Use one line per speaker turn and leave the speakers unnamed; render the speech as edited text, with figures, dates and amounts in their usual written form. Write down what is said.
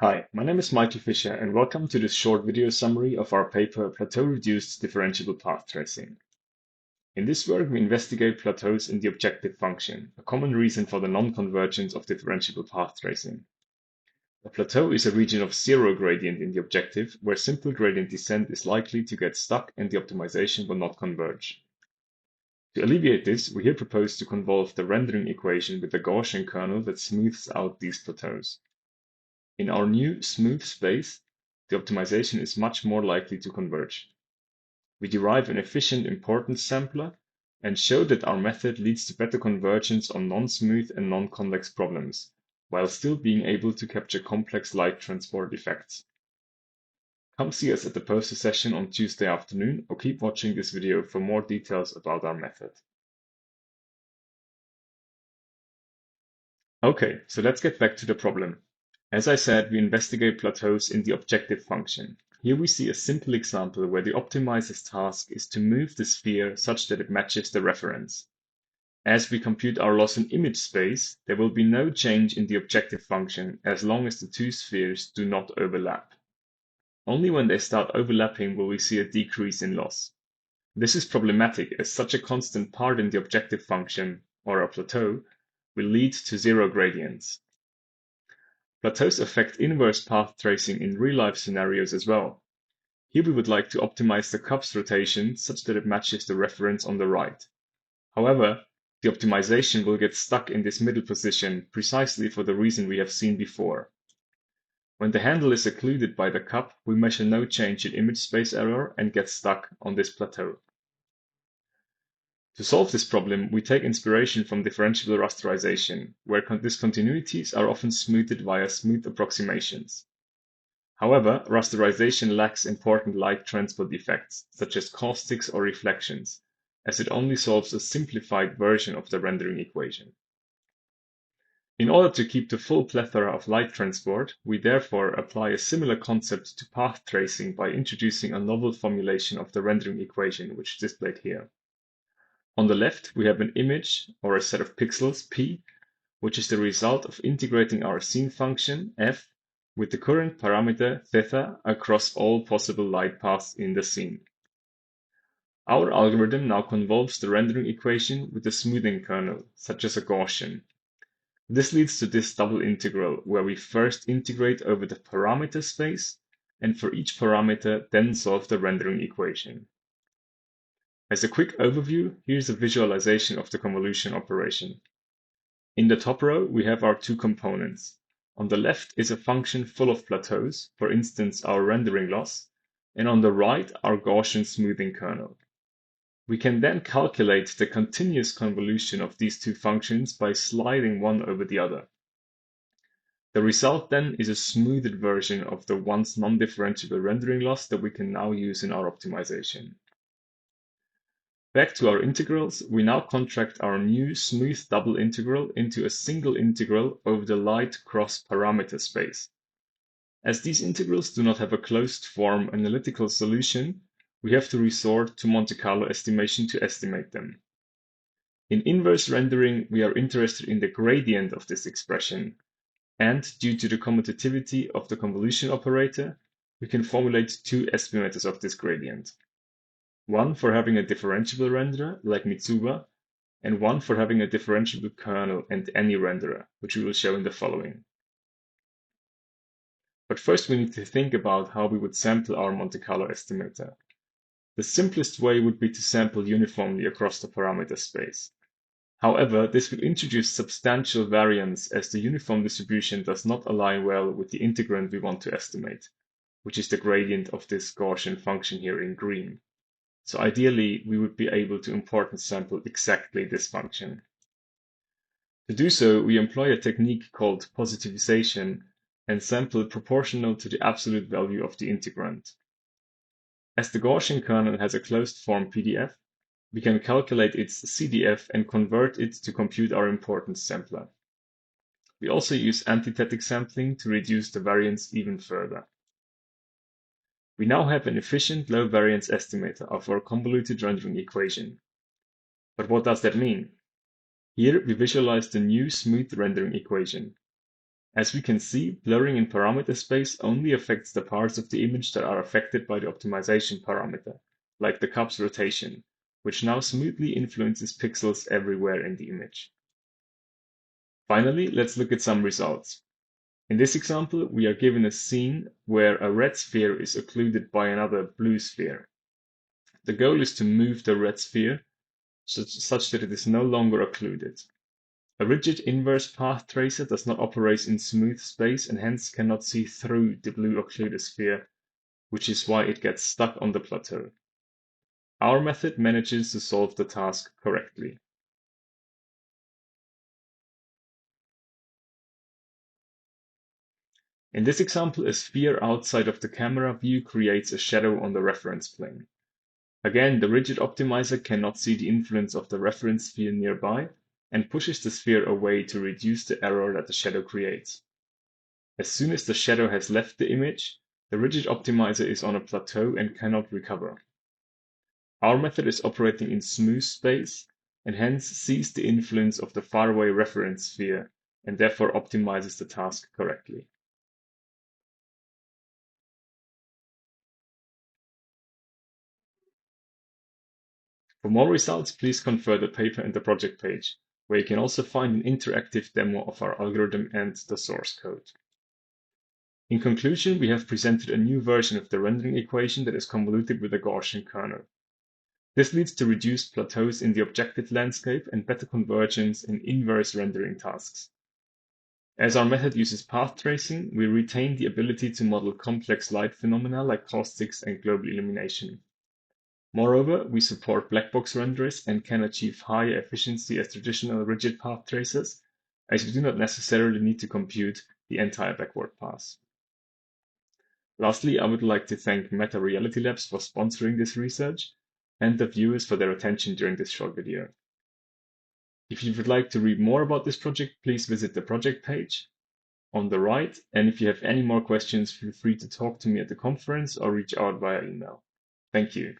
Hi, my name is Michael Fischer, and welcome to this short video summary of our paper Plateau-Reduced Differentiable Path Tracing. In this work, we investigate plateaus in the objective function, a common reason for the non-convergence of differentiable path tracing. A plateau is a region of zero gradient in the objective, where simple gradient descent is likely to get stuck and the optimization will not converge. To alleviate this, we here propose to convolve the rendering equation with a Gaussian kernel that smooths out these plateaus. In our new smooth space, the optimization is much more likely to converge. We derive an efficient importance sampler and show that our method leads to better convergence on non-smooth and non-convex problems, while still being able to capture complex light transport effects. Come see us at the poster session on Tuesday afternoon, or keep watching this video for more details about our method. Okay, so let's get back to the problem. As I said, we investigate plateaus in the objective function. Here we see a simple example where the optimizer's task is to move the sphere such that it matches the reference. As we compute our loss in image space, there will be no change in the objective function as long as the two spheres do not overlap. Only when they start overlapping will we see a decrease in loss. This is problematic as such a constant part in the objective function, or a plateau, will lead to zero gradients. Plateaus affect inverse path tracing in real-life scenarios as well. Here we would like to optimize the cup's rotation such that it matches the reference on the right. However, the optimization will get stuck in this middle position precisely for the reason we have seen before. When the handle is occluded by the cup, we measure no change in image space error and get stuck on this plateau. To solve this problem, we take inspiration from differentiable rasterization, where discontinuities are often smoothed via smooth approximations. However, rasterization lacks important light transport effects, such as caustics or reflections, as it only solves a simplified version of the rendering equation. In order to keep the full plethora of light transport, we therefore apply a similar concept to path tracing by introducing a novel formulation of the rendering equation, which is displayed here. On the left, we have an image, or a set of pixels, P, which is the result of integrating our scene function, F, with the current parameter, theta, across all possible light paths in the scene. Our algorithm now convolves the rendering equation with a smoothing kernel, such as a Gaussian. This leads to this double integral, where we first integrate over the parameter space, and for each parameter then solve the rendering equation. As a quick overview, here's a visualization of the convolution operation. In the top row, we have our two components. On the left is a function full of plateaus, for instance our rendering loss, and on the right our Gaussian smoothing kernel. We can then calculate the continuous convolution of these two functions by sliding one over the other. The result then is a smoothed version of the once non-differentiable rendering loss that we can now use in our optimization. Back to our integrals, we now contract our new smooth double integral into a single integral over the light cross parameter space. As these integrals do not have a closed form analytical solution, we have to resort to Monte Carlo estimation to estimate them. In inverse rendering, we are interested in the gradient of this expression, and due to the commutativity of the convolution operator, we can formulate two estimators of this gradient. One for having a differentiable renderer, like Mitsuba, and one for having a differentiable kernel and any renderer, which we will show in the following. But first we need to think about how we would sample our Monte Carlo estimator. The simplest way would be to sample uniformly across the parameter space. However, this will introduce substantial variance as the uniform distribution does not align well with the integrand we want to estimate, which is the gradient of this Gaussian function here in green. So ideally, we would be able to importance sample exactly this function. To do so, we employ a technique called positivization and sample proportional to the absolute value of the integrand. As the Gaussian kernel has a closed form PDF, we can calculate its CDF and convert it to compute our importance sampler. We also use antithetic sampling to reduce the variance even further. We now have an efficient low variance estimator of our convoluted rendering equation. But what does that mean? Here we visualize the new smooth rendering equation. As we can see, blurring in parameter space only affects the parts of the image that are affected by the optimization parameter, like the cup's rotation, which now smoothly influences pixels everywhere in the image. Finally, let's look at some results. In this example, we are given a scene where a red sphere is occluded by another blue sphere. The goal is to move the red sphere such that it is no longer occluded. A rigid inverse path tracer does not operate in smooth space and hence cannot see through the blue occluded sphere, which is why it gets stuck on the plateau. Our method manages to solve the task correctly. In this example, a sphere outside of the camera view creates a shadow on the reference plane. Again, the rigid optimizer cannot see the influence of the reference sphere nearby and pushes the sphere away to reduce the error that the shadow creates. As soon as the shadow has left the image, the rigid optimizer is on a plateau and cannot recover. Our method is operating in smooth space and hence sees the influence of the faraway reference sphere and therefore optimizes the task correctly. For more results, please confer the paper and the project page, where you can also find an interactive demo of our algorithm and the source code. In conclusion, we have presented a new version of the rendering equation that is convoluted with a Gaussian kernel. This leads to reduced plateaus in the objective landscape and better convergence in inverse rendering tasks. As our method uses path tracing, we retain the ability to model complex light phenomena like caustics and global illumination. Moreover, we support black box renderers and can achieve higher efficiency as traditional rigid path tracers, as we do not necessarily need to compute the entire backward path. Lastly, I would like to thank Meta Reality Labs for sponsoring this research and the viewers for their attention during this short video. If you would like to read more about this project, please visit the project page on the right, and if you have any more questions, feel free to talk to me at the conference or reach out via email. Thank you.